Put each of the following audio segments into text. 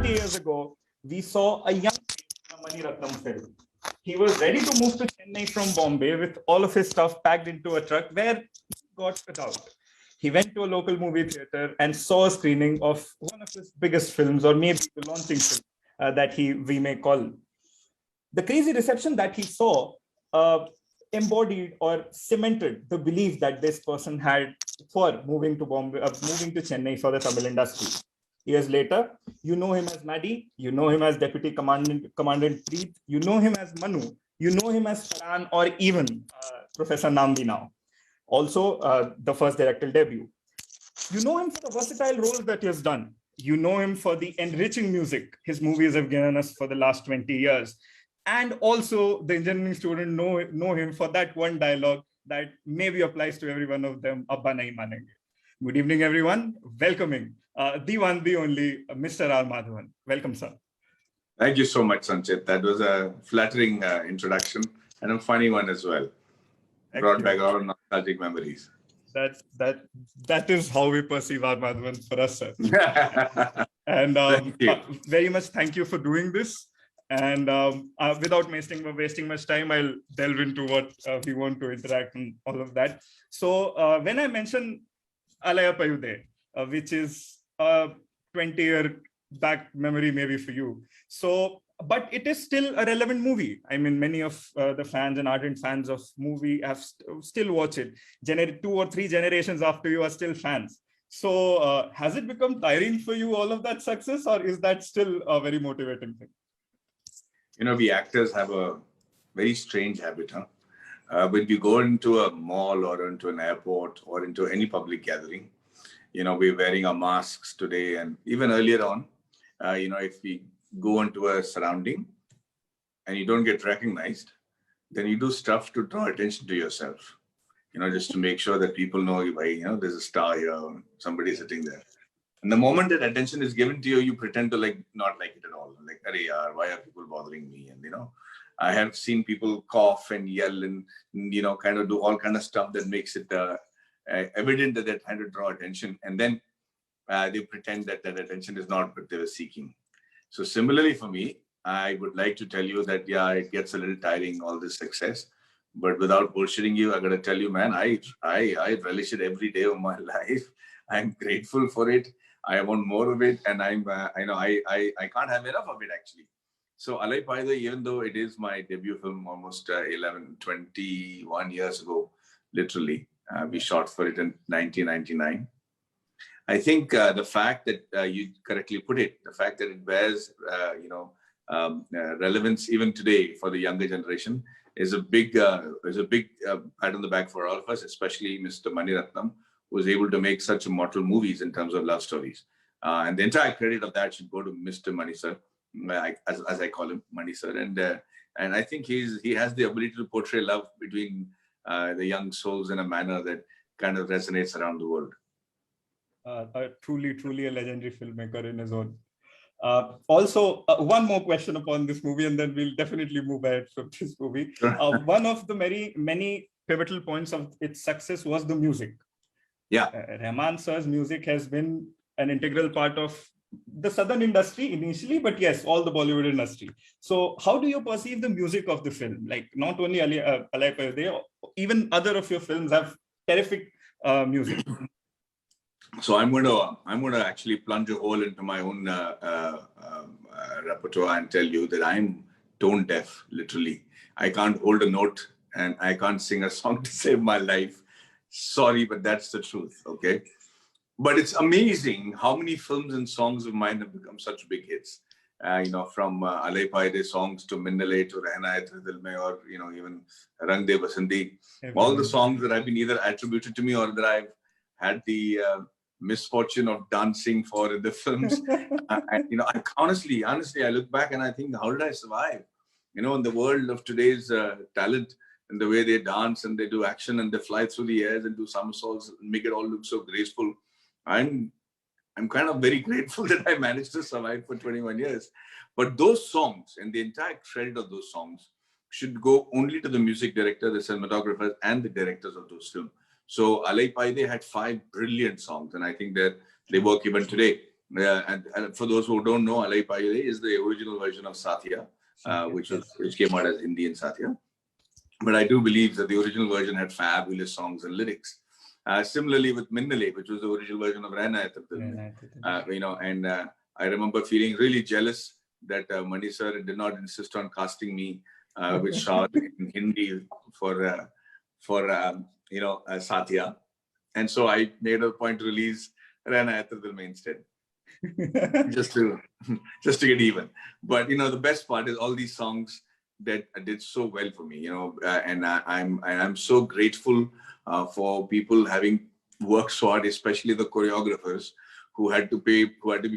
20 years ago, we saw a young Mani Ratnam film. He was ready to move to Chennai from Bombay with all of his stuff packed into a truck where he got it out. He went to a local movie theater and saw a screening of one of his biggest films, or maybe the launching film that we may call. The crazy reception that he saw embodied or cemented the belief that this person had for moving to Bombay, moving to Chennai for the Tamil industry. Years later, you know him as Maddie, you know him as Deputy Commandant Preet, you know him as Manu, you know him as Farhan, or even Professor Nambi now. Also, the first directorial debut. You know him for the versatile roles that he has done. You know him for the enriching music his movies have given us for the last 20 years. And also, the engineering student know him for that one dialogue that maybe applies to every one of them, Abba Nahi Manenge. Good evening, everyone. Welcoming the one, the only, Mr. R Madhavan. Welcome, sir. Thank you so much, Sanchit. That was a flattering introduction and a funny one as well. Brought back our nostalgic memories. That is how we perceive R Madhavan for us, sir. And very much thank you for doing this. And without wasting much time, I'll delve into what we want to interact and all of that. So when I mention Alaya Payude, which is a 20-year back memory maybe for you. So, but it is still a relevant movie. I mean, many of the fans and ardent fans of movie have still watch it. 2 or 3 generations after you are still fans. So has it become tiring for you, all of that success, or is that still a very motivating thing? You know, we actors have a very strange habit, huh? When we go into a mall or into an airport or into any public gathering, you know, we're wearing our masks today. And even earlier on, you know, if we go into a surrounding and you don't get recognized, then you do stuff to draw attention to yourself, you know, just to make sure that people know, you know, there's a star here, or somebody sitting there. And the moment that attention is given to you, you pretend to not like it at all. Like, "Arey yaar, why are people bothering me?" And, you know, I have seen people cough and yell and, you know, kind of do all kind of stuff that makes it evident that they're trying to draw attention. And then they pretend that that attention is not what they were seeking. So similarly for me, I would like to tell you that, yeah, it gets a little tiring, all this success. But without bullshitting you, I got to tell you, man, I relish it every day of my life. I'm grateful for it. I want more of it, and I can't have enough of it, actually. So Alai Paida, even though it is my debut film almost 21 years ago, literally, we shot for it in 1999. I think the fact that you correctly put it, the fact that it bears, relevance even today for the younger generation is a big pat on the back for all of us, especially Mr. Mani Ratnam, who was able to make such immortal movies in terms of love stories. And the entire credit of that should go to Mr. Mani sir, as I call him, Mani sir. And I think he has the ability to portray love between the young souls in a manner that kind of resonates around the world. Truly a legendary filmmaker in his own. Also, one more question upon this movie, and then we'll definitely move ahead from this movie. One of the many pivotal points of its success was the music. Yeah, Rahman sir's music has been an integral part of the Southern industry initially, but yes, all the Bollywood industry. So how do you perceive the music of the film? Like, not only Alai Payude, even other of your films have terrific music. So I'm going to actually plunge a hole into my own repertoire and tell you that I'm tone deaf, literally. I can't hold a note and I can't sing a song to save my life. Sorry, but that's the truth, okay? But it's amazing how many films and songs of mine have become such big hits. From Alai Payude songs to Minnale to Rehna, Tere Dil, or, even Rang De Basanti. All the songs that have been either attributed to me or that I've had the misfortune of dancing for in the films. Honestly, I look back and I think, how did I survive? In the world of today's talent, and the way they dance and they do action and they fly through the airs and do somersaults and make it all look so graceful. I'm kind of very grateful that I managed to survive for 21 years. But those songs and the entire credit of those songs should go only to the music director, the cinematographers, and the directors of those films. So Alai Payude had 5 brilliant songs, and I think that they work even today. And for those who don't know, Alai Paile is the original version of Satya, which came out as Indian Satya. But I do believe that the original version had fabulous songs and lyrics. Similarly with Minnale, which was the original version of Rehna. And I remember feeling really jealous that Mani sir did not insist on casting me with Shah in Hindi for Satya. And so I made a point to release Rehna Dil instead. just to get even. But the best part is all these songs that did so well for me, and I'm so grateful for people having worked so hard, especially the choreographers who had to be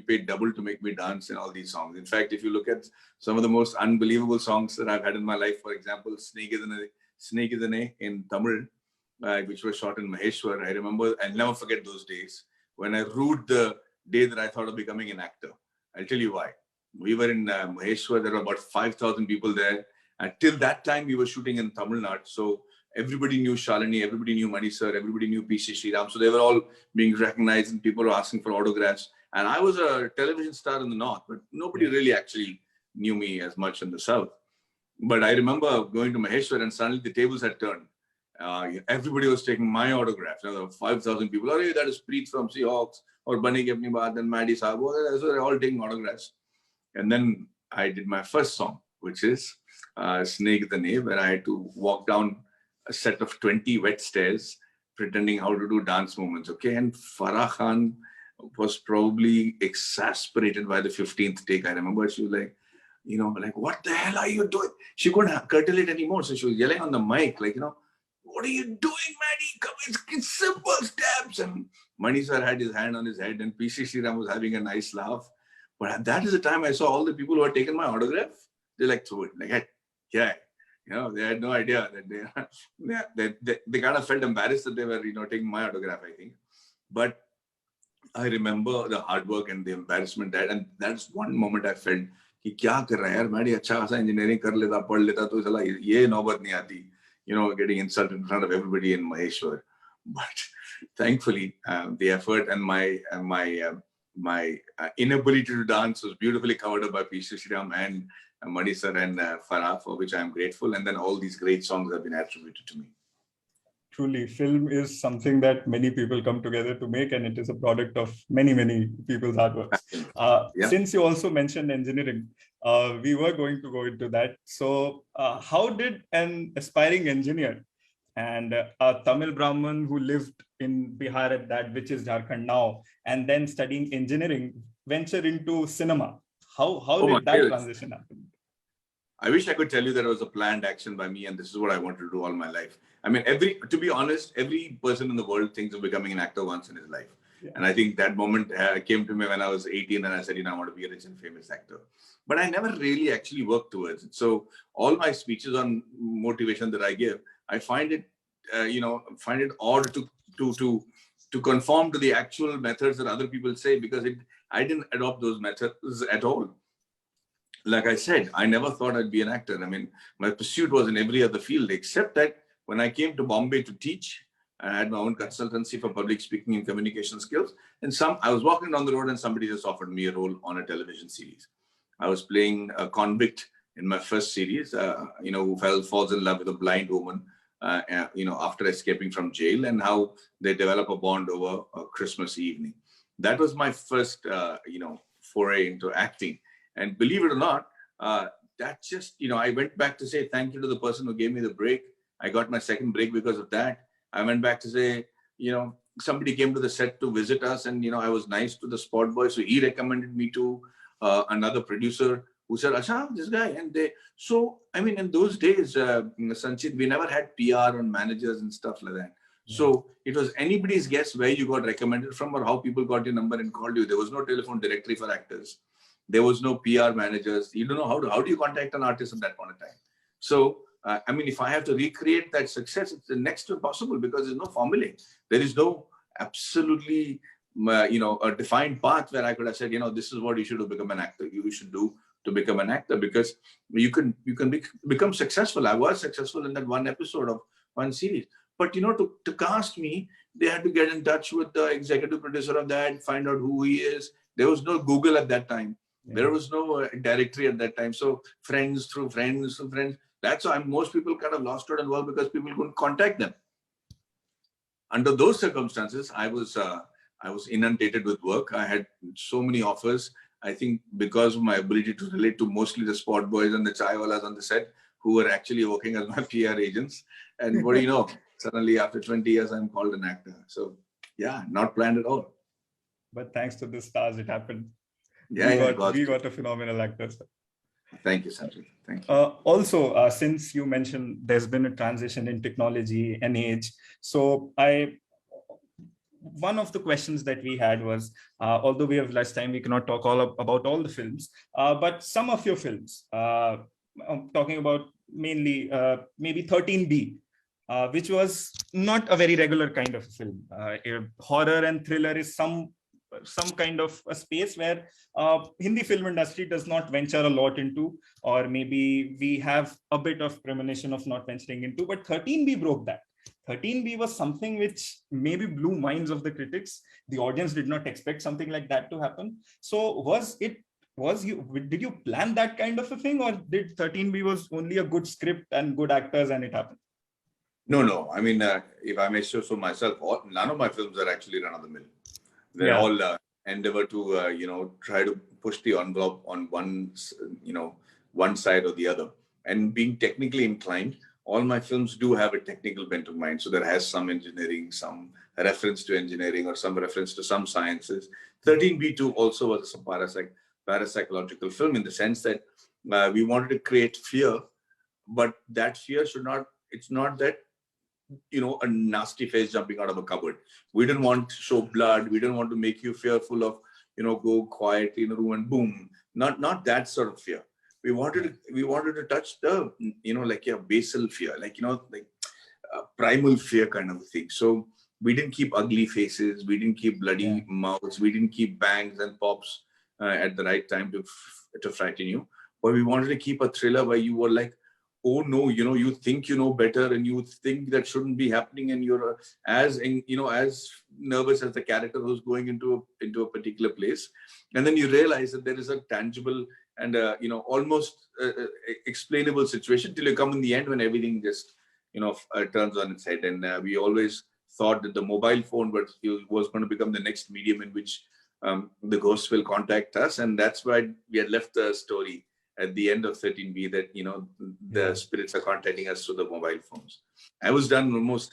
paid double to make me dance in all these songs. In fact, if you look at some of the most unbelievable songs that I've had in my life, for example, Snake is an A in Tamil, which was shot in Maheshwar. I remember, I'll never forget those days when I rued the day that I thought of becoming an actor. I'll tell you why. We were in Maheshwar. There were about 5,000 people there. And till that time, we were shooting in Tamil Nadu. So everybody knew Shalini, everybody knew Mani sir, everybody knew PC Sriram. So they were all being recognized and people were asking for autographs. And I was a television star in the North, but nobody really actually knew me as much in the South. But I remember going to Maheshwar and suddenly the tables had turned. Everybody was taking my autograph. There were 5,000 people. Oh, that is Preet from Seahawks or Bani Ke Apni Baat and Maddie Saab. So they're all taking autographs. And then I did my first song, which is Snake the Knave, where I had to walk down a set of 20 wet stairs, pretending how to do dance movements. Okay. And Farah Khan was probably exasperated by the 15th take. I remember she was like, what the hell are you doing? She couldn't curtail it anymore. So she was yelling on the mic, what are you doing, Maddie? Come, it's simple steps. And Mani sir had his hand on his head and PC Sriram was having a nice laugh. But that is the time I saw all the people who had taken my autograph. They threw it. Hey, yeah. They had no idea that they kind of felt embarrassed that they were, taking my autograph, I think. But I remember the hard work and the embarrassment and that's one moment I felt, कि क्या कर रहा है यार, मैं अच्छा खासा engineering कर लेता, पढ़ लेता तो चला ये नौबत नहीं आती, getting insulted in front of everybody in Maheshwar. But thankfully, the effort and my inability to dance was beautifully covered up by P. Sriram and Mani sir and Farah, for which I am grateful. And then all these great songs have been attributed to me. Truly, film is something that many people come together to make, and it is a product of many, many people's hard work. Since you also mentioned engineering, we were going to go into that. So how did an aspiring engineer and a Tamil Brahmin who lived in Bihar at that, which is Jharkhand now, and then studying engineering, venture into cinema? How did that transition happen? I wish I could tell you that it was a planned action by me and this is what I wanted to do all my life. I mean, to be honest, every person in the world thinks of becoming an actor once in his life. Yeah. And I think that moment came to me when I was 18 and I said, I want to be a rich and famous actor. But I never really actually worked towards it. So all my speeches on motivation that I give, I find it, odd to conform to the actual methods that other people say because I didn't adopt those methods at all. Like I said, I never thought I'd be an actor. I mean, my pursuit was in every other field, except that when I came to Bombay to teach, I had my own consultancy for public speaking and communication skills. And I was walking down the road and somebody just offered me a role on a television series. I was playing a convict in my first series, who falls in love with a blind woman, after escaping from jail and how they develop a bond over a Christmas evening. That was my first, foray into acting. And believe it or not, that just, I went back to say thank you to the person who gave me the break. I got my second break because of that. I went back to say, somebody came to the set to visit us and, I was nice to the spot boy. So he recommended me to another producer who said, Asha, this guy. And in those days, Sanchit, we never had PR on managers and stuff like that. Yeah. So it was anybody's guess where you got recommended from or how people got your number and called you. There was no telephone directory for actors. There was no PR managers. You don't know how do you contact an artist at that point in time. So, if I have to recreate that success, it's the next to impossible because there's no formula. There is no absolutely, a defined path where I could have said, this is what you should do to become an actor. You should do to become an actor because you can become successful. I was successful in that one episode of one series. But, to cast me, they had to get in touch with the executive producer of that, find out who he is, There was no Google at that time. Yeah. There was no directory at that time. So friends through friends through friends. That's why most people kind of lost out on work, because people couldn't contact them. Under those circumstances, I was inundated with work. I had so many offers. I think because of my ability to relate to mostly the spot boys and the chaiwalas on the set, who were actually working as my PR agents. And what do you know? Suddenly, after 20 years, I'm called an actor. So yeah, not planned at all. But thanks to the stars, it happened. Yeah, we got a phenomenal actor. Thank you, Sanjay. Thank you. Also, since you mentioned there's been a transition in technology and age, so one of the questions that we had was, although we have less time, we cannot talk about all the films, but some of your films, I'm talking about mainly maybe 13B, which was not a very regular kind of film. Horror and thriller is some kind of a space where Hindi film industry does not venture a lot into, or maybe we have a bit of premonition of not venturing into, but 13B broke that. 13B was something which maybe blew minds of the critics. The audience did not expect something like that to happen. So did you plan that kind of a thing, or did 13B was only a good script and good actors and it happened? No. I mean, if I may say so myself, none of my films are actually run of the mill. They're all endeavor to, try to push the envelope on one side or the other. And being technically inclined, all my films do have a technical bent of mind. So there has some engineering, some reference to engineering, or some reference to some sciences. 13B2 also was a parapsychological film, in the sense that we wanted to create fear, but that fear it's not that, a nasty face jumping out of a cupboard. We didn't want to show blood. We didn't want to make you fearful of, go quiet in a room and boom. Not that sort of fear. We wanted to touch the, like a basal fear, like primal fear kind of thing. So we didn't keep ugly faces. We didn't keep bloody mouths. We didn't keep bangs and pops at the right time to frighten you. But we wanted to keep a thriller where you were like, oh no, you think you know better, and you think that shouldn't be happening, and you're as nervous as the character who's going into a particular place, and then you realize that there is a tangible and almost explainable situation, till you come in the end when everything just turns on its head. And we always thought that the mobile phone was going to become the next medium in which the ghosts will contact us, and that's why we had left the story at the end of 13B, that the spirits are contacting us through the mobile phones. I was done almost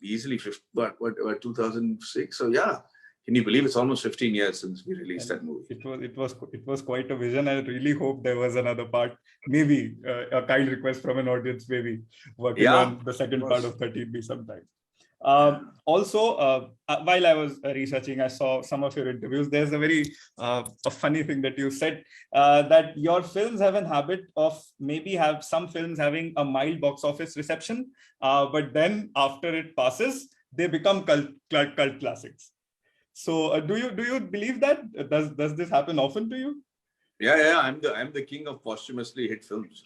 easily 2006. So yeah, can you believe it's almost 15 years since we released that movie? It was quite a vision. I really hope there was another part, maybe a kind request from an audience, maybe working on the second part of 13B sometime. Also, while I was researching, I saw some of your interviews. There's a very a funny thing that you said, that your films have a habit of have some films having a mild box office reception, but then after it passes, they become cult classics. So do you believe that? Does this happen often to you? Yeah. I'm the king of posthumously hit films.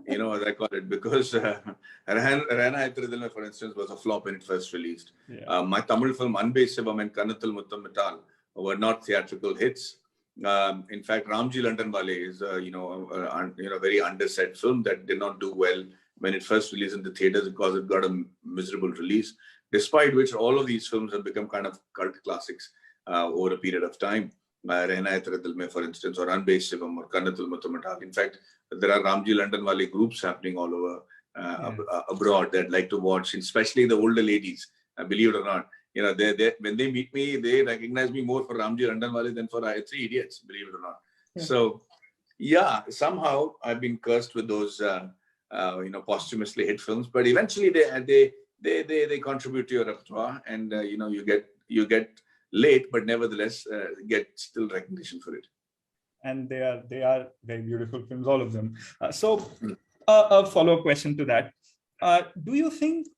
As I call it, because Rehna, Tere Dil, for instance, was a flop when it first released. My Tamil film Anbe Shivam and Kannathil Muttam Mittal were not theatrical hits. In fact, Ramji London Wale is a very underset film that did not do well when it first released in the theaters, because it got a miserable release. Despite which, all of these films have become kind of cult classics over a period of time. Rehna Tere Dil, for instance, or Anbe Shivam or Kannathil Muttam Mittal. In fact, there are Ramji London Wale groups happening all over abroad that like to watch, especially the older ladies. Believe it or not, they when they meet me, they recognize me more for Ramji London Wale than for Three Idiots. Believe it or not. So, yeah, somehow I've been cursed with those posthumously hit films, but eventually they contribute to your repertoire, and you get late, but nevertheless get still recognition for it. And they are very beautiful films, all of them. So a follow-up question to that. Do you think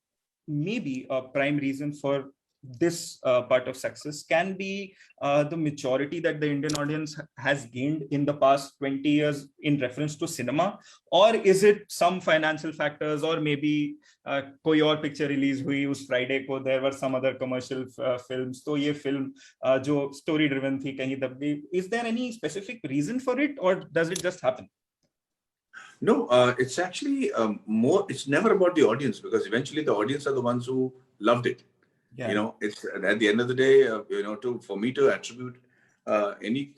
maybe a prime reason for this part of success can be the maturity that the Indian audience has gained in the past 20 years in reference to cinema, or is it some financial factors, or maybe कोई और picture release हुई उस Friday को, there were some other commercial films, तो ये film जो story driven थी कहीं दब गई. Is there any specific reason for it, or does it just happen? No, it's actually more, it's never about the audience, because eventually the audience are the ones who loved it. Yeah. You know, it's at the end of the day, you know, for me to attribute any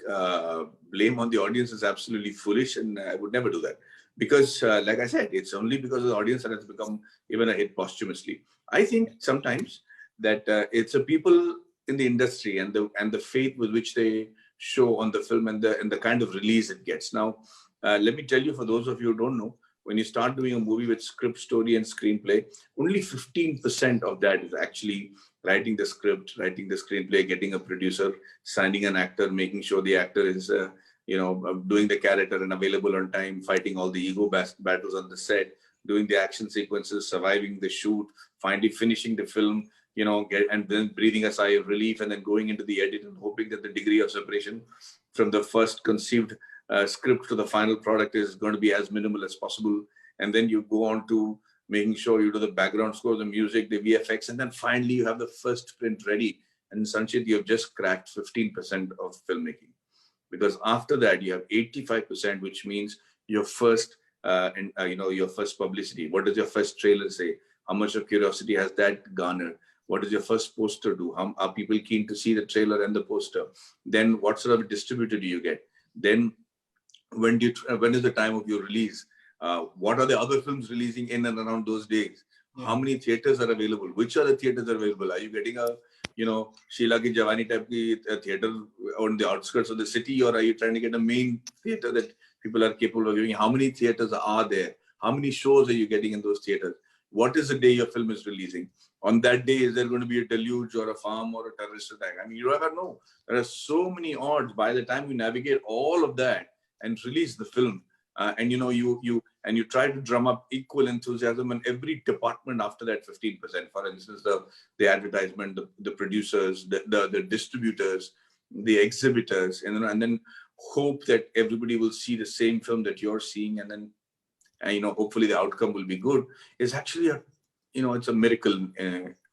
blame on the audience is absolutely foolish, and I would never do that. Because like I said, it's only because of the audience that has become even a hit posthumously. I think sometimes that it's the people in the industry and the faith with which they show on the film and the kind of release it gets. Now, let me tell you, for those of you who don't know, when you start doing a movie with script, story, and screenplay, only 15% of that is actually writing the script, writing the screenplay, getting a producer, signing an actor, making sure the actor is, doing the character and available on time, fighting all the ego battles on the set, doing the action sequences, surviving the shoot, finally finishing the film, and then breathing a sigh of relief, and then going into the edit and hoping that the degree of separation from the first conceived script to the final product is going to be as minimal as possible. And then you go on to making sure you do the background score, the music, the VFX, and then finally you have the first print ready. And Sanchit, you have just cracked 15% of filmmaking. Because after that, you have 85%, which means your first, your first publicity. What does your first trailer say? How much of curiosity has that garnered? What does your first poster do? How are people keen to see the trailer and the poster? Then what sort of a distributor do you get? Then when is the time of your release? What are the other films releasing in and around those days? Yeah. How many theaters are available? Which are the theaters are available? Are you getting a, Sheila Ki Jawani type theater on the outskirts of the city, or are you trying to get a main theater that people are capable of giving? How many theaters are there? How many shows are you getting in those theaters? What is the day your film is releasing? On that day, is there going to be a deluge or a farm or a terrorist attack? I mean, you never know. There are so many odds. By the time you navigate all of that and release the film, and you try to drum up equal enthusiasm in every department after that 15%. For instance, the advertisement, the producers, the distributors, the exhibitors, and then hope that everybody will see the same film that you're seeing, and then hopefully the outcome will be good, is actually it's a miracle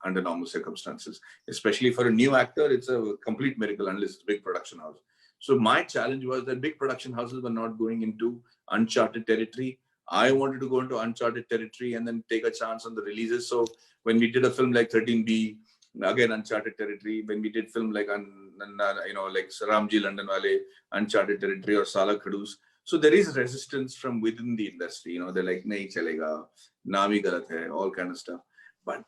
under normal circumstances. Especially for a new actor, it's a complete miracle unless it's a big production house. So my challenge was that big production houses were not going into uncharted territory. I wanted to go into uncharted territory and then take a chance on the releases. So when we did a film like 13B, again uncharted territory. When we did film like like Ramji London Wale, uncharted territory, or Sala Khadus. So there is resistance from within the industry. They're like, nahi chalega, naam hi galat hai, all kind of stuff. But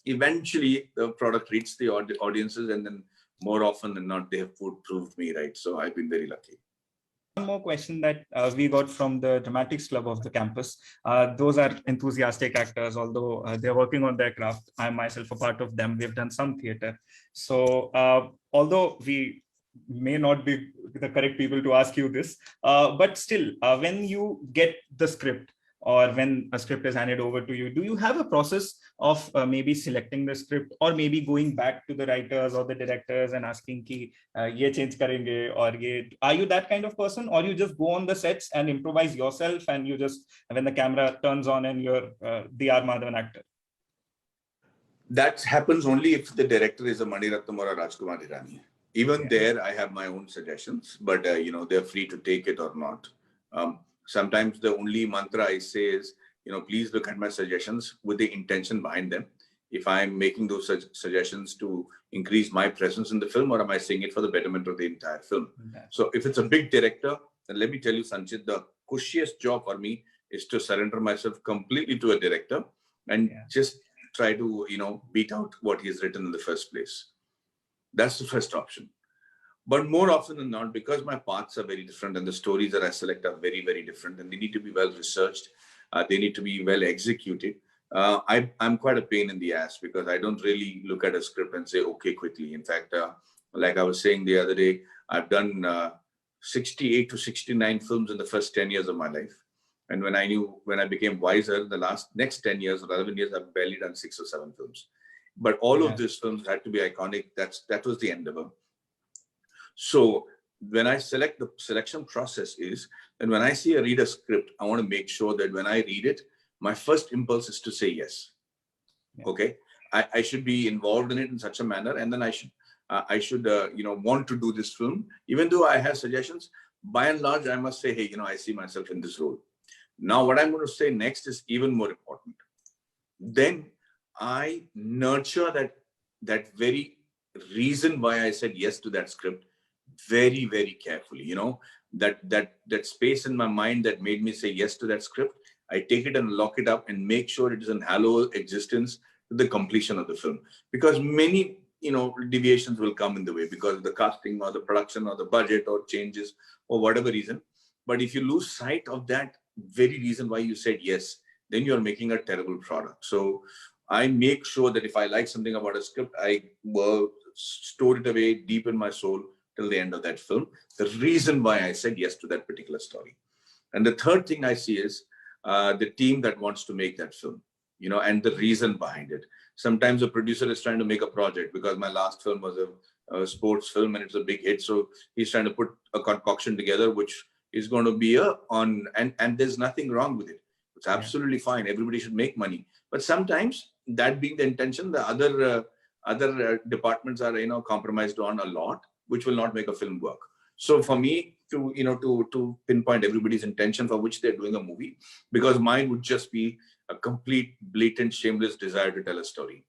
eventually the product reached the audiences, and then more often than not, they have proved me right. So I've been very lucky. One more question that we got from the dramatics club of the campus. Those are enthusiastic actors, although they're working on their craft. I'm myself a part of them. We've done some theater. So although we may not be the correct people to ask you this, but still, when you get the script, or when a script is handed over to you, do you have a process of maybe selecting the script, or maybe going back to the writers or the directors and asking ki ye change karenge, or ye, are you that kind of person, or you just go on the sets and improvise yourself, and you just, when the camera turns on and you're the R Madhavan actor? That happens only if the director is a Mani Ratnam or a Rajkumar Hirani. Even there, I have my own suggestions, but they're free to take it or not. Sometimes the only mantra I say is, please look at my suggestions with the intention behind them. If I'm making those suggestions to increase my presence in the film, or am I saying it for the betterment of the entire film? Okay. So if it's a big director, then let me tell you, Sanchit, the cushiest job for me is to surrender myself completely to a director and just try to, beat out what he's written in the first place. That's the first option. But more often than not, because my paths are very different and the stories that I select are very, very different, and they need to be well researched, they need to be well executed. I'm quite a pain in the ass, because I don't really look at a script and say, okay, quickly. In fact, like I was saying the other day, I've done 68 to 69 films in the first 10 years of my life. And when I became wiser, the next 10 years or 11 years, I've barely done 6 or 7 films. but all Yeah. of these films had to be iconic. That was the endeavor. So when I select, the selection process is, and when I read a script, I want to make sure that when I read it, my first impulse is to say yes. Yeah. Okay, I should be involved in it in such a manner, and then I should want to do this film, even though I have suggestions. By and large, I must say, hey, I see myself in this role. Now, what I'm going to say next is even more important. Then I nurture that very reason why I said yes to that script very, very carefully. That space in my mind that made me say yes to that script, I take it and lock it up and make sure it is in hallowed existence to the completion of the film. Because many deviations will come in the way because of the casting or the production or the budget or changes or whatever reason. But if you lose sight of that very reason why you said yes, then you're making a terrible product. So I make sure that if I like something about a script, I will store it away deep in my soul till the end of that film. The reason why I said yes to that particular story. And the third thing I see is the team that wants to make that film, and the reason behind it. Sometimes a producer is trying to make a project because my last film was a sports film and it's a big hit. So he's trying to put a concoction together, which is going to be and there's nothing wrong with it. It's absolutely fine. Everybody should make money. But sometimes that being the intention, the other departments are, compromised on a lot, which will not make a film work. So for me to pinpoint everybody's intention for which they're doing a movie, because mine would just be a complete, blatant, shameless desire to tell a story.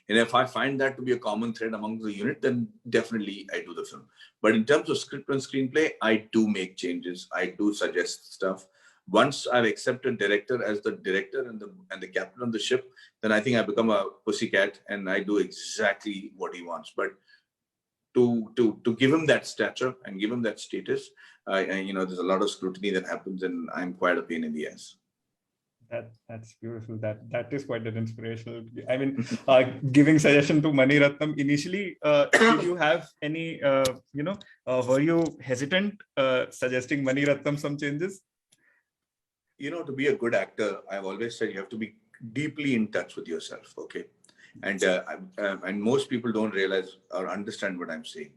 And if I find that to be a common thread among the unit, then definitely I do the film. But in terms of script and screenplay, I do make changes. I do suggest stuff. Once I've accepted director as the director and the captain of the ship, then I think I become a pussycat and I do exactly what he wants. But to give him that stature and give him that status, there's a lot of scrutiny that happens, and I'm quite a pain in the ass. That's beautiful. That is quite an inspirational. I mean, giving suggestion to Mani Ratnam initially, did you have any, were you hesitant suggesting Mani Ratnam some changes? To be a good actor, I've always said you have to be deeply in touch with yourself. Okay. And most people don't realize or understand what I'm saying.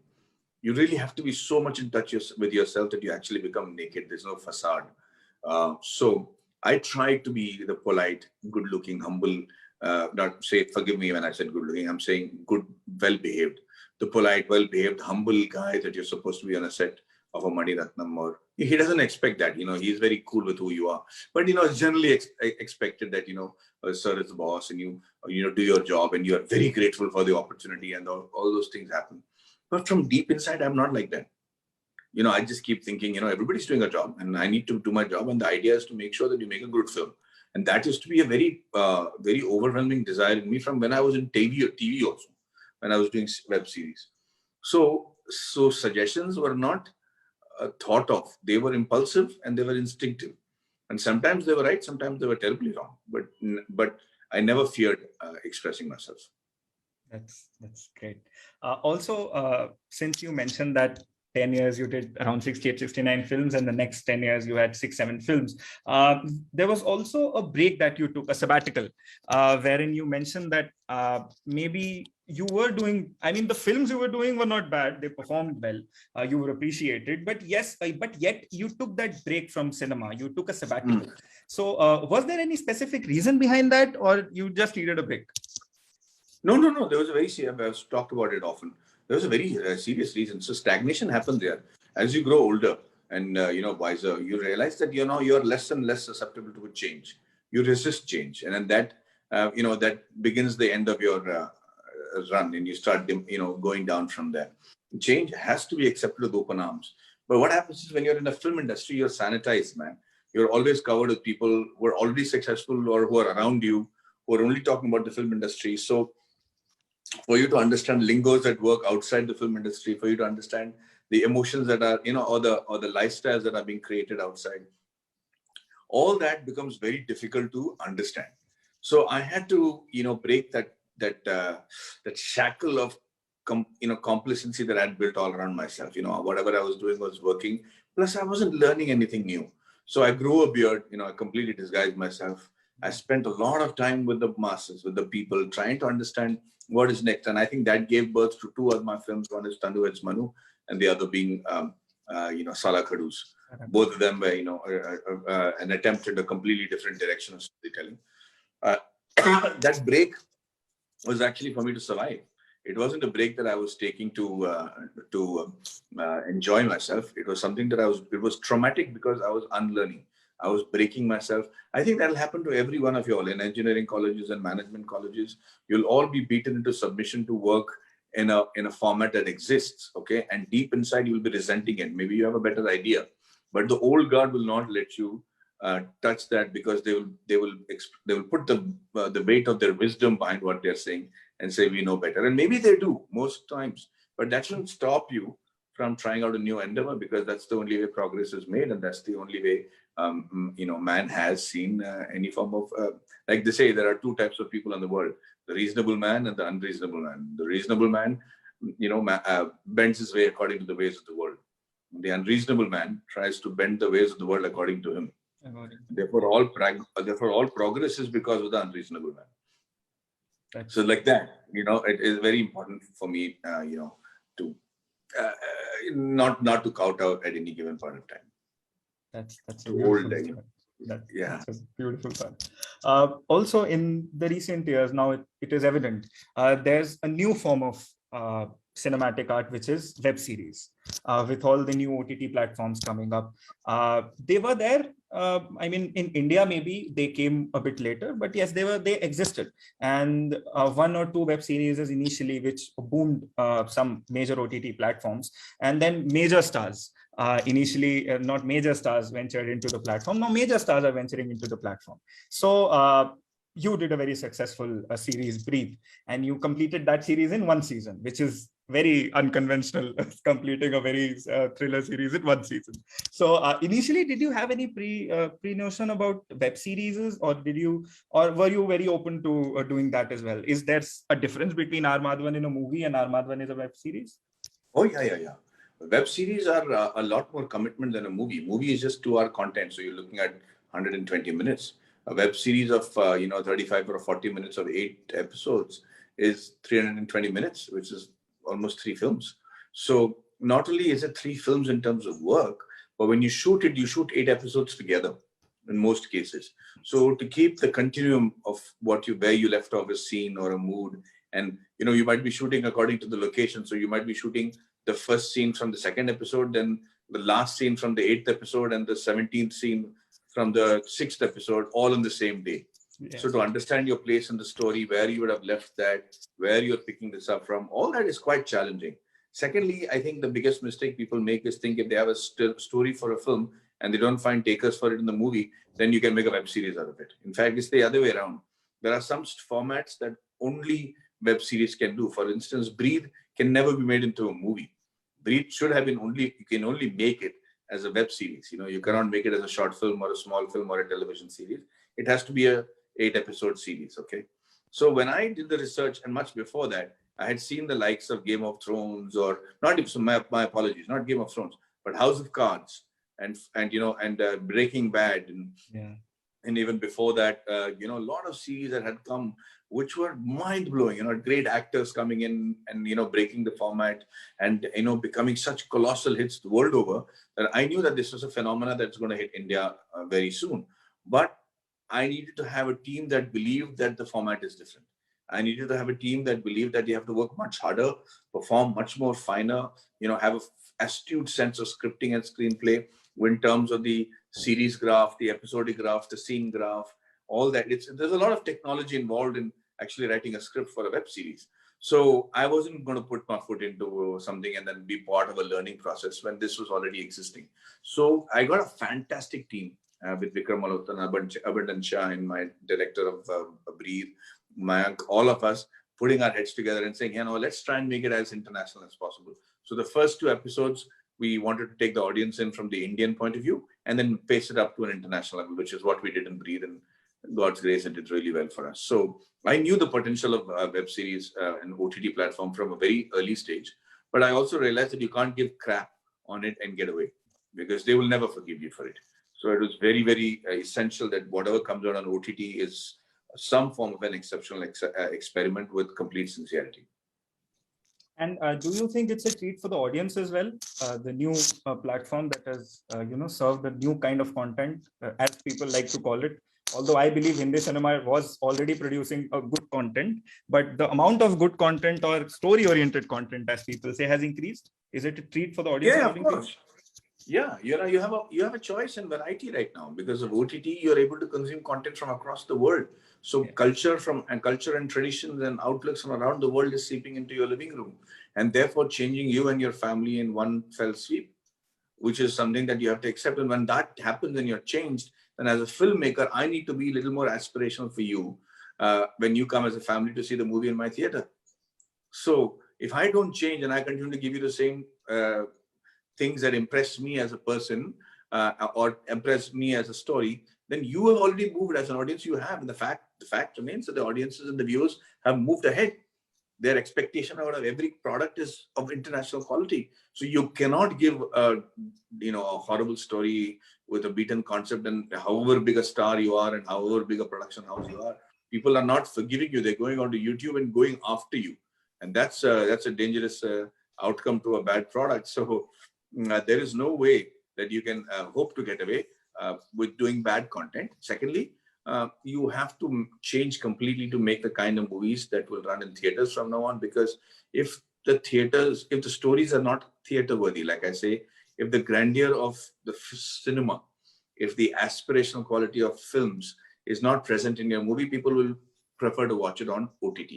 You really have to be so much in touch with yourself that you actually become naked. There's no facade. So I try to be the polite, good-looking, humble, not say, forgive me when I said good-looking, I'm saying good, well-behaved. The polite, well-behaved, humble guy that you're supposed to be on a set of a Mani Ratnam, or he doesn't expect that, he's very cool with who you are. But, it's generally expected that, sir is the boss and you do your job and you are very grateful for the opportunity and all those things happen. But from deep inside, I'm not like that. I just keep thinking, everybody's doing a job and I need to do my job. And the idea is to make sure that you make a good film. And that used to be a very, very overwhelming desire in me from when I was in TV also, when I was doing web series. So suggestions were not thought of. They were impulsive and they were instinctive. And sometimes they were right, sometimes they were terribly wrong. But I never feared expressing myself. That's great. Also, since you mentioned that 10 years you did around 68, 69 films, and the next 10 years you had 6, 7 films. There was also a break that you took, a sabbatical, wherein you mentioned that maybe you were doing, the films you were doing were not bad. They performed well. You were appreciated, but yet you took that break from cinema. You took a sabbatical. So was there any specific reason behind that, or you just needed a break? No. There was a very, I've talked about it often. There was a very serious reason. So stagnation happened there. As you grow older and wiser, you realize that you're less and less susceptible to change. You resist change, and then that begins the end of your run, and you start going down from there. Change has to be accepted with open arms. But what happens is when you're in the film industry, you're sanitized, man. You're always covered with people who are already successful or who are around you, who are only talking about the film industry. So for you to understand lingos that work outside the film industry, for you to understand the emotions that are, or the lifestyles that are being created outside, all that becomes very difficult to understand. So I had to, break that shackle of, complacency that I had built all around myself. Whatever I was doing was working. Plus, I wasn't learning anything new. So I grew a beard. I completely disguised myself. I spent a lot of time with the masses, with the people, trying to understand what is next. And I think that gave birth to two of my films. One is Tanu, Weds, Manu, and the other being, Sala Khadus. Both of them were, an attempt at a completely different direction of storytelling. That break was actually for me to survive. It wasn't a break that I was taking to enjoy myself. It was something that it was traumatic because I was unlearning. I was breaking myself. I think that'll happen to every one of you all in engineering colleges and management colleges. You'll all be beaten into submission to work in a format that exists, okay? And deep inside, you'll be resenting it. Maybe you have a better idea, but the old guard will not let you touch that, because they will put the weight of their wisdom behind what they're saying and say we know better. And maybe they do most times, but that shouldn't stop you from trying out a new endeavor, because that's the only way progress is made, and that's the only way man has seen any form of like they say, there are two types of people in the world: the reasonable man and the unreasonable man. The reasonable man, bends his way according to the ways of the world. The unreasonable man tries to bend the ways of the world according to him. Therefore, all progress is because of the unreasonable man. So, like that, it is very important for me, to not to kowtow at any given point of time. That's a beautiful That's a beautiful part. Also, in the recent years, now it is evident there's a new form of cinematic art, which is web series. With all the new OTT platforms coming up, they were there. In India, maybe they came a bit later, but yes, they existed. And one or two web series initially, which boomed some major OTT platforms, and then major stars. Initially, not major stars ventured into the platform. Now major stars are venturing into the platform. So you did a very successful series, Breathe, and you completed that series in one season, which is very unconventional, completing a very thriller series in one season. So initially, did you have any pre-notion about web series, or were you very open to doing that as well? Is there a difference between R Madhavan in a movie and R Madhavan is a web series? Oh, yeah. Web series are a lot more commitment than a movie. Movie is just 2 hour content, so you're looking at 120 minutes. A web series of 35 or 40 minutes of 8 episodes is 320 minutes, which is almost 3 films. So not only is it 3 films in terms of work, but when you shoot 8 episodes together in most cases. So to keep the continuum of where you left off a scene or a mood, and you might be shooting according to the location. So you might be shooting the first scene from the 2nd episode, then the last scene from the 8th episode, and the 17th scene from the 6th episode, all on the same day. Yes. So to understand your place in the story, where you would have left that, where you're picking this up from, all that is quite challenging. Secondly, I think the biggest mistake people make is think if they have a story for a film and they don't find takers for it in the movie, then you can make a web series out of it. In fact, it's the other way around. There are some formats that only web series can do. For instance, Breathe can never be made into a movie. Breathe should have been you can only make it as a web series. You cannot make it as a short film or a small film or a television series. It has to be a 8-episode series, okay? So when I did the research, and much before that, I had seen the likes of Game of Thrones, or not even, my apologies, not Game of Thrones, but House of Cards and Breaking Bad, and even before that, a lot of series that had come, which were mind-blowing, great actors coming in and, breaking the format and, becoming such colossal hits the world over, that I knew that this was a phenomenon that's going to hit India very soon. But I needed to have a team that believed that the format is different. I needed to have a team that believed that you have to work much harder, perform much more finer, have an astute sense of scripting and screenplay in terms of the series graph, the episodic graph, the scene graph, all that. There's a lot of technology involved in actually writing a script for a web series. So I wasn't going to put my foot into something and then be part of a learning process when this was already existing. So I got a fantastic team with Vikram Vedha, Abundant Shah, and my director of Breathe, Mayank, all of us putting our heads together and saying, let's try and make it as international as possible. So the first 2 episodes, we wanted to take the audience in from the Indian point of view and then pace it up to an international level, which is what we did in Breathe, and God's grace, it did really well for us. So I knew the potential of web series and OTT platform from a very early stage, but I also realized that you can't give crap on it and get away, because they will never forgive you for it. So it was very, very essential that whatever comes out on OTT is some form of an exceptional experiment with complete sincerity. And do you think it's a treat for the audience as well? The new platform that has, served a new kind of content, as people like to call it. Although I believe Hindi cinema was already producing a good content, but the amount of good content or story-oriented content, as people say, has increased. Is it a treat for the audience? Yeah, of course. Yeah, you have a choice and variety right now because of OTT. You're able to consume content from across the world. So culture and traditions and outlooks from around the world is seeping into your living room, and therefore changing you and your family in one fell sweep, which is something that you have to accept. And when that happens and you're changed, then as a filmmaker, I need to be a little more aspirational for you when you come as a family to see the movie in my theater. So if I don't change and I continue to give you the same things that impress me as a person or impress me as a story, then you have already moved as an audience. You have, and the fact remains that the audiences and the viewers have moved ahead. Their expectation out of every product is of international quality. So you cannot give a horrible story with a beaten concept, and however big a star you are and however big a production house you are, people are not forgiving you. They're going onto YouTube and going after you, and that's a dangerous outcome to a bad product. So there is no way that you can hope to get away with doing bad content. Secondly, you have to change completely to make the kind of movies that will run in theaters from now on. Because if the stories are not theater worthy, like I say, if the grandeur of the cinema, if the aspirational quality of films is not present in your movie, people will prefer to watch it on OTT,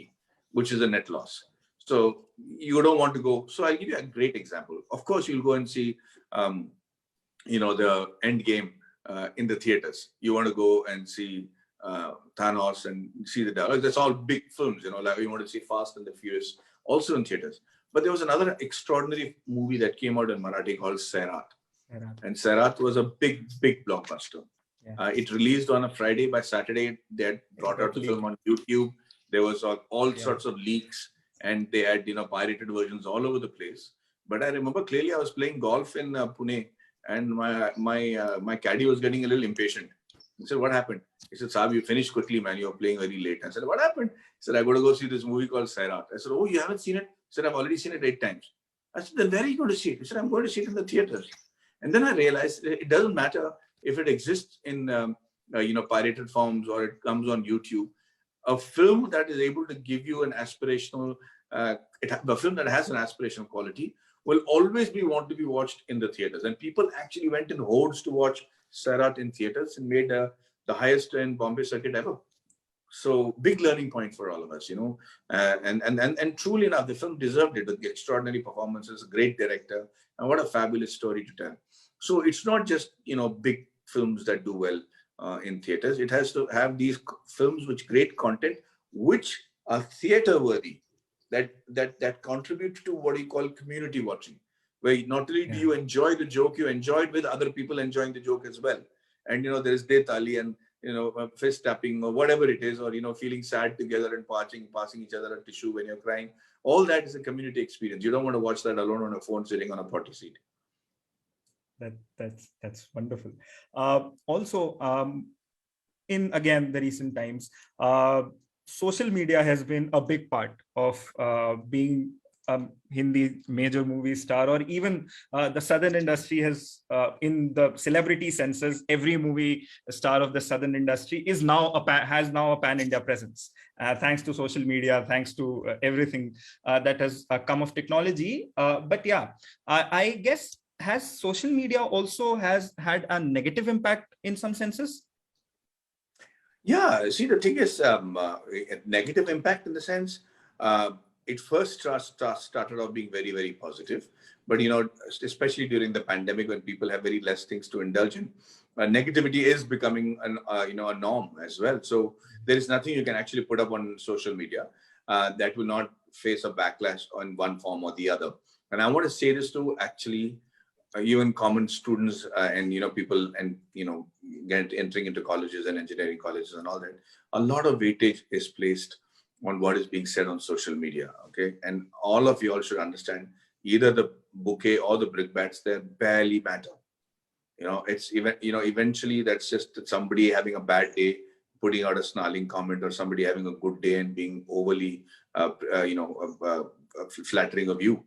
which is a net loss. So you don't want to go. So I'll give you a great example. Of course, you'll go and see, the End Game in the theaters. You want to go and see Thanos and see the dialogue. That's all big films, like you want to see Fast and the Furious, also in theaters. But there was another extraordinary movie that came out in Marathi called Sairat. And Sairat was a big, big blockbuster. Yeah. It released on a Friday. By Saturday, they had brought out the film on YouTube. There was all sorts of leaks, and they had pirated versions all over the place. But I remember clearly I was playing golf in Pune, and my caddy was getting a little impatient. He said, "What happened?" He said, "Saab, you finished quickly, man. You're playing very late." I said, "What happened?" He said, "I got to go see this movie called Sairat." I said, "Oh, you haven't seen it?" He said, "I've already seen it 8 times." I said, "Then where are you going to see it?" He said, "I'm going to see it in the theaters." And then I realized it doesn't matter if it exists in pirated forms or it comes on YouTube. A film that is able to give you an aspirational, a film that has an aspirational quality will always want to be watched in the theaters. And people actually went in hordes to watch Sairat in theaters and made the highest in Bombay circuit ever. So big learning point for all of us, and truly enough, the film deserved it with extraordinary performances, a great director, and what a fabulous story to tell. So it's not just, big films that do well in theaters. It has to have these films with great content, which are theater worthy, that contribute to what you call community watching, where not only do you enjoy the joke, you enjoy it with other people enjoying the joke as well. And, there is detali and, fist tapping or whatever it is, or, feeling sad together and passing each other a tissue when you're crying. All that is a community experience. You don't want to watch that alone on a phone sitting on a potty seat. That's wonderful. Also, in again the recent times, social media has been a big part of being Hindi major movie star, or even the Southern industry has, in the celebrity senses, every movie star of the Southern industry has now a pan-India presence, thanks to social media, thanks to everything that has come of technology. But yeah, I guess, has social media also has had a negative impact in some senses? Yeah, see, the thing is, negative impact in the sense, it first started off being very, very positive. But, especially during the pandemic, when people have very less things to indulge in, negativity is becoming a norm as well. So there is nothing you can actually put up on social media that will not face a backlash on one form or the other. And I want to say this to actually even common students and people and entering into colleges and engineering colleges and all that. A lot of weightage is placed on what is being said on social media. Okay, and all of you all should understand, either the bouquet or the brickbats, they barely matter. It's even, eventually that's just somebody having a bad day, putting out a snarling comment, or somebody having a good day and being overly, flattering of you.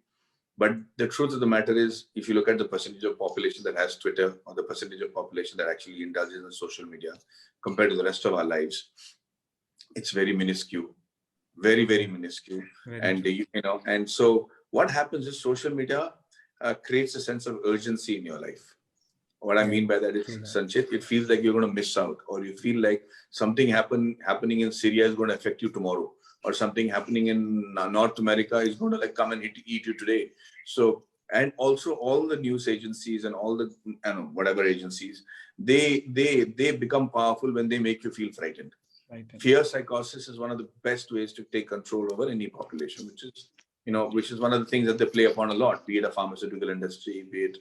But the truth of the matter is, if you look at the percentage of population that has Twitter, or the percentage of population that actually indulges in social media compared to the rest of our lives, it's very minuscule, very, very minuscule. Very And, and so what happens is social media creates a sense of urgency in your life. What I mean by that is, Sanchit, it feels like you're going to miss out, or you feel like something happening in Syria is going to affect you tomorrow, or something happening in North America is going to like come and eat you today. So, and also all the news agencies and all the, whatever agencies, they become powerful when they make you feel frightened. Fear psychosis is one of the best ways to take control over any population, which is one of the things that they play upon a lot, be it a pharmaceutical industry, be it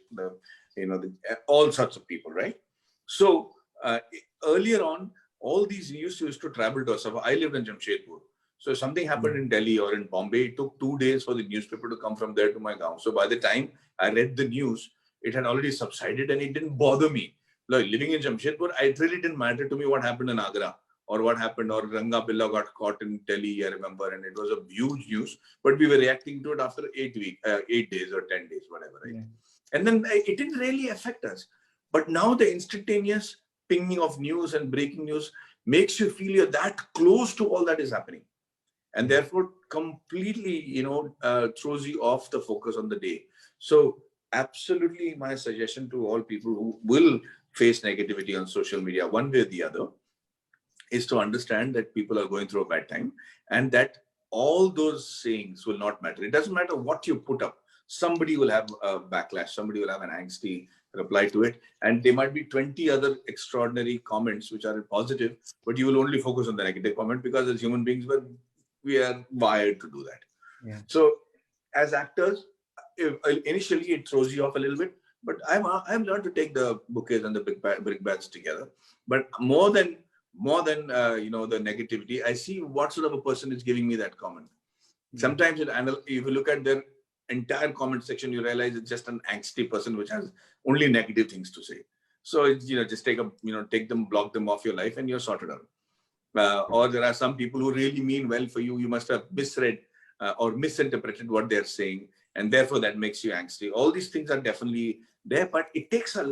all sorts of people, right? So earlier on, all these news used to travel to us. I lived in Jamshedpur. So if something happened in Delhi or in Bombay, it took 2 days for the newspaper to come from there to my gaon. So by the time I read the news, it had already subsided and it didn't bother me. Like living in Jamshedpur, it really didn't matter to me what happened in Agra, or what happened, or Ranga Billa got caught in Delhi, I remember, and it was a huge news, but we were reacting to it after 8 days or 10 days, whatever, right? And then it didn't really affect us. But now the instantaneous pinging of news and breaking news makes you feel you're that close to all that is happening. And therefore completely, throws you off the focus on the day. So absolutely my suggestion to all people who will face negativity on social media, one way or the other, is to understand that people are going through a bad time, and that all those sayings will not matter. It doesn't matter what you put up. Somebody will have a backlash. Somebody will have an angsty reply to it. And there might be 20 other extraordinary comments which are positive, but you will only focus on the negative comment, because as human beings, we are wired to do that. So as actors, initially it throws you off a little bit, but I've learned to take the bouquets and the brick bats together. But more than the negativity, I see what sort of a person is giving me that comment. Sometimes if you look at their entire comment section, you realize it's just an angsty person which has only negative things to say. So it's, just take them, block them off your life, and you're sorted out. Or there are some people who really mean well for you. You must have misread or misinterpreted what they're saying, and therefore that makes you angsty. All these things are definitely there, but it takes up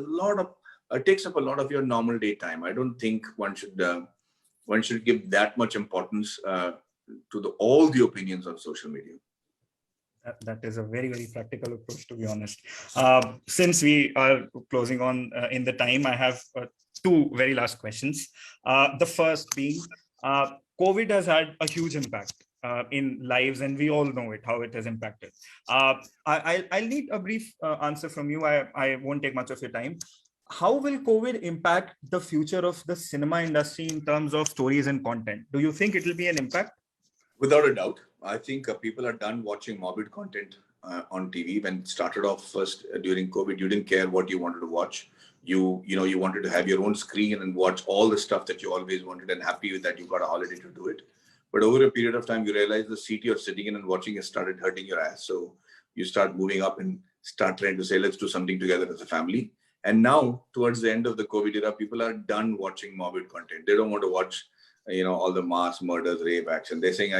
a lot of your normal day time. I don't think one should give that much importance to all the opinions on social media. That is a very, very practical approach, to be honest. Since we are closing on in the time, I have two very last questions. The first being, COVID has had a huge impact in lives, and we all know how it has impacted. I'll need a brief answer from you. I won't take much of your time. How will COVID impact the future of the cinema industry in terms of stories and content? Do you think it will be an impact? Without a doubt. I think people are done watching morbid content on TV. When it started off first during COVID, you didn't care what you wanted to watch. You wanted to have your own screen and watch all the stuff that you always wanted, and happy with that you got a holiday to do it. But over a period of time, you realize the seat you're sitting in and watching has started hurting your ass. So you start moving up and start trying to say, let's do something together as a family. And now, towards the end of the COVID era, people are done watching morbid content. They don't want to watch all the mass murders, rape, action. They're saying,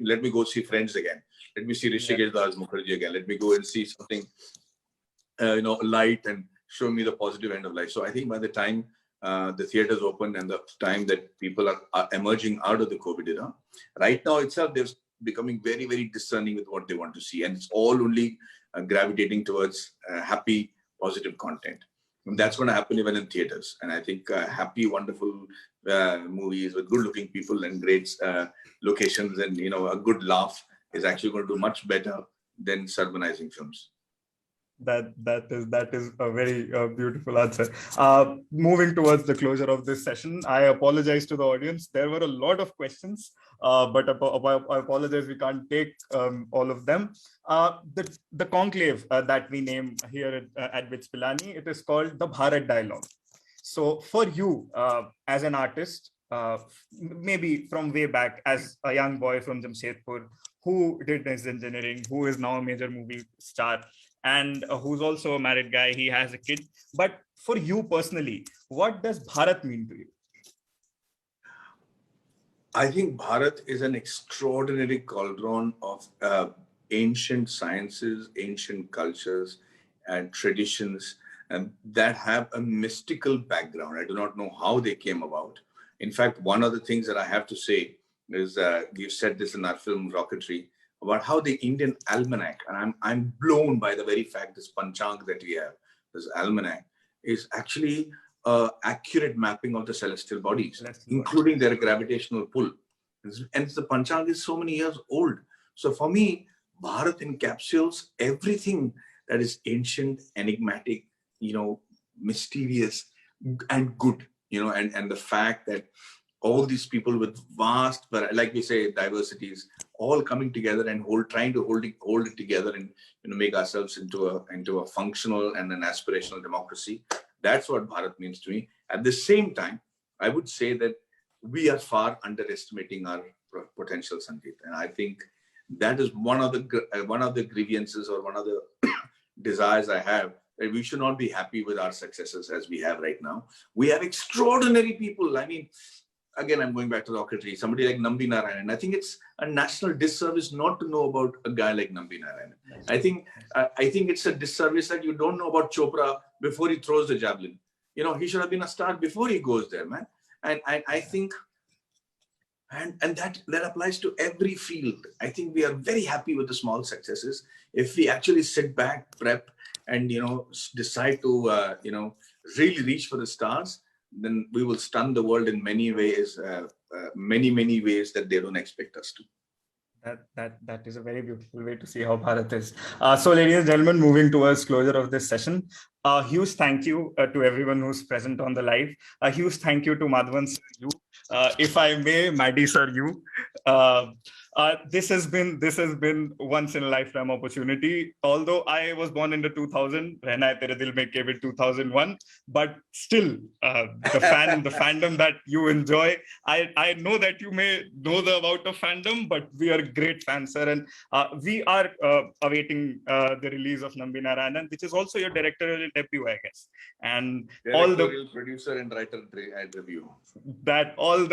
let me go see Friends again. Let me see Rishikesh Das Mukherjee again. Let me go and see something, light, and show me the positive end of life. So I think by the time the theaters open and the time that people are emerging out of the COVID era, right now itself, they're becoming very, very discerning with what they want to see. And it's all only gravitating towards happy, positive content. And that's going to happen even in theaters. And I think happy, wonderful movies with good-looking people and great locations and a good laugh is actually going to do much better than sermonizing films. That is a very beautiful answer. Moving towards the closure of this session, I apologize to the audience. There were a lot of questions, but I apologize, we can't take all of them. The conclave that we name here at Weds Pilani, it is called the Bharat Dialogue. So for you as an artist, maybe from way back as a young boy from Jamshedpur, who did his engineering, who is now a major movie star, and who's also a married guy. He has a kid. But for you personally, what does Bharat mean to you? I think Bharat is an extraordinary cauldron of ancient sciences, ancient cultures, and traditions that have a mystical background. I do not know how they came about. In fact, one of the things that I have to say is we've said this in our film Rocketry about how the Indian almanac, and I'm blown by the very fact this Panchang that we have, this almanac, is actually accurate mapping of the celestial bodies, including their gravitational pull. And the Panchang is so many years old. So for me, Bharat encapsulates everything that is ancient, enigmatic, mysterious and good, and the fact that all these people with vast, like we say, diversities, all coming together and trying to hold it together and make ourselves into a functional and an aspirational democracy. That's what Bharat means to me. At the same time, I would say that we are far underestimating our potential, Sangeet, and I think that is one of the grievances or one of the desires I have, that we should not be happy with our successes as we have right now. We have extraordinary people. I mean, again, I'm going back to Rocketry, somebody like Nambi Narayanan. I think it's a national disservice not to know about a guy like Nambi Narayanan. I think it's a disservice that you don't know about Chopra before he throws the javelin. He should have been a star before he goes there, man. And I think, and that applies to every field. I think we are very happy with the small successes. If we actually sit back, prep, and decide to really reach for the stars, then we will stun the world in many ways, many ways that they don't expect us to. That is a very beautiful way to see how Bharat is. So, ladies and gentlemen, moving towards closure of this session, a huge thank you to everyone who's present on the live. A huge thank you to Madhavan sir, you. If I may, Maddie sir, you. This has been once in a lifetime opportunity. Although I was born in the 2000, Rehna Tere Dil mein came in 2001, but still the fandom that you enjoy. I know that you may know the amount of fandom, but we are great fans, sir, and we are awaiting the release of Nambi Narayanan, which is also your directorial debut, I guess. And Directorial, producer and writer debut. That all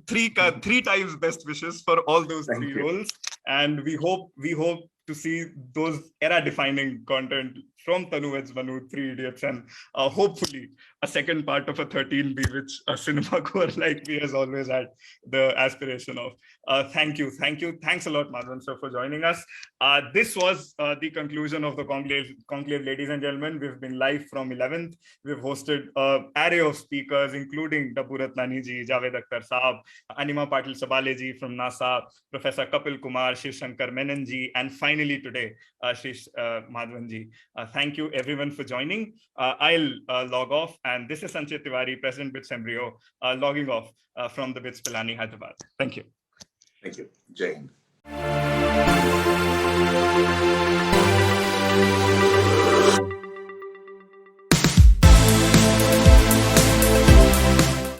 three times best wishes for all those three roles, and we hope to see those era-defining content from Tanu, Weds, Manu, 3 Idiots, and hopefully a second part of a 13B, which a cinema goer like me has always had the aspiration of. Thank you. Thanks a lot, Madhavan sir, for joining us. This was the conclusion of the conclave, ladies and gentlemen. We've been live from 11th. We've hosted an array of speakers, including Dabu Ratnani ji, Javed Akhtar Saab, Anima Patil Sabale ji from NASA, Professor Kapil Kumar, Shiv Shankar Menon ji, and finally today, Shri Madhavan ji. Thank you everyone for joining. I'll log off, and this is Sanjay Tiwari, President BITS Embryo, logging off from the BITS Pilani, Hyderabad. Thank you. Thank you. Jai Hind.